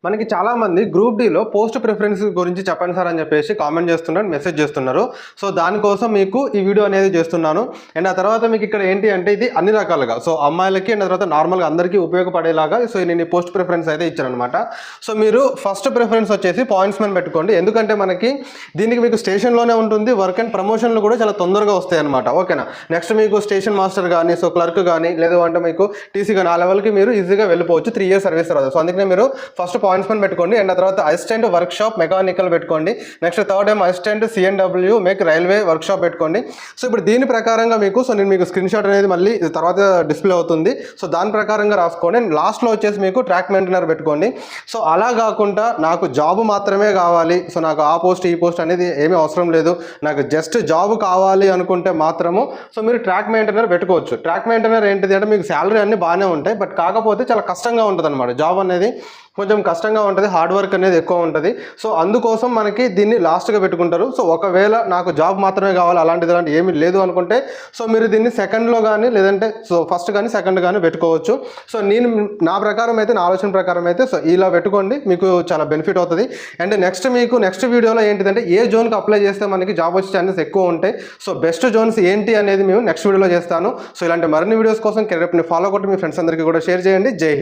మనకి చాలామంది గ్రూప్ డీలో పోస్ట్ ప్రిఫరెన్స్ గురించి చెప్పండి సార్ అని చెప్పేసి కామెంట్ చేస్తున్నారు, మెసేజ్ చేస్తున్నారు. సో దానికోసం మీకు ఈ వీడియో అనేది చేస్తున్నాను. అండ్ ఆ తర్వాత మీకు ఇక్కడ ఏంటి అంటే ఇది అన్ని రకాలుగా, సో అమ్మాయిలకి అండ్ తర్వాత నార్మల్గా అందరికీ ఉపయోగపడేలాగా సో నేను పోస్ట్ ప్రిఫరెన్స్ అయితే ఇచ్చాను అనమాట. సో మీరు ఫస్ట్ ప్రిఫరెన్స్ వచ్చేసి పాయింట్స్మెన్ పెట్టుకోండి, ఎందుకంటే మనకి దీనికి మీకు స్టేషన్లోనే ఉంటుంది, వర్క్ అండ్ ప్రమోషన్లు కూడా చాలా తొందరగా వస్తాయి అనమాట. ఓకేనా. నెక్స్ట్ మీకు స్టేషన్ మాస్టర్ కానీ, సో క్లర్క్ కానీ, లేదు అంటే మీకు టీసీ కానీ ఆ లెవెల్కి మీరు ఈజీగా వెళ్ళిపోవచ్చు 3 years సర్వీస్ తర్వాత. సో అందుకనే మీరు ఫస్ట్ పాయింట్స్మెన్ పెట్టుకోండి. అండ్ తర్వాత అసిస్టెంట్ వర్క్ షాప్ మెకానికల్ పెట్టుకోండి. Next third assistant CNW make railway work shop పెట్టుకోండి. సో ఇప్పుడు దీని ప్రకారంగా మీకు నేను మీకు స్క్రీన్ షాట్ అనేది మళ్ళీ తర్వాత డిస్ప్లే అవుతుంది. సో దాని ప్రకారంగా రాసుకోండి. అండ్ లాస్ట్లో వచ్చేసి మీకు ట్రాక్ మెయింటైనర్ పెట్టుకోండి. సో అలా కాకుండా నాకు జాబ్ మాత్రమే కావాలి, సో నాకు ఆ పోస్ట్ ఈ పోస్ట్ అనేది ఏమీ అవసరం లేదు, నాకు జస్ట్ జాబ్ కావాలి అనుకుంటే మాత్రము సో మీరు ట్రాక్ మెయింటైనర్ పెట్టుకోవచ్చు. ట్రాక్ మెయింటైనర్ ఏంటిది అంటే మీకు శాలరీ అన్నీ బాగానే ఉంటాయి, బట్ కాకపోతే చాలా కష్టంగా ఉంటుంది అనమాట. జాబ్ అనేది కొంచెం కష్టంగా ఉంటుంది, హార్డ్ వర్క్ అనేది ఎక్కువ ఉంటుంది. సో అందుకోసం మనకి దీన్ని లాస్ట్గా పెట్టుకుంటారు. సో ఒకవేళ నాకు జాబ్ మాత్రమే కావాలి, అలాంటిది ఏమీ లేదు అనుకుంటే సో మీరు దీన్ని సెకండ్లో కానీ లేదంటే సో ఫస్ట్ కానీ సెకండ్ కానీ పెట్టుకోవచ్చు. సో నేను నా ప్రకారం అయితే, నా ఆలోచన ప్రకారం అయితే సో ఇలా పెట్టుకోండి, మీకు చాలా బెనిఫిట్ అవుతుంది. అండ్ నెక్స్ట్ వీడియోలో ఏంటిదంటే ఏ జోన్కి అప్లై చేస్తే మనకి జాబ్ వచ్చే ఛాన్సెస్ ఎక్కువ ఉంటాయి, సో బెస్ట్ జోన్స్ ఏంటి అనేది మేము నెక్స్ట్ వీడియోలో చేస్తాను. సో ఇలాంటి మరిన్ని వీడియోస్ కోసం రేపు ఫాలో కొట్టి మీ ఫ్రెండ్స్ అందరికీ కూడా షేర్ చేయండి. జై హింద్.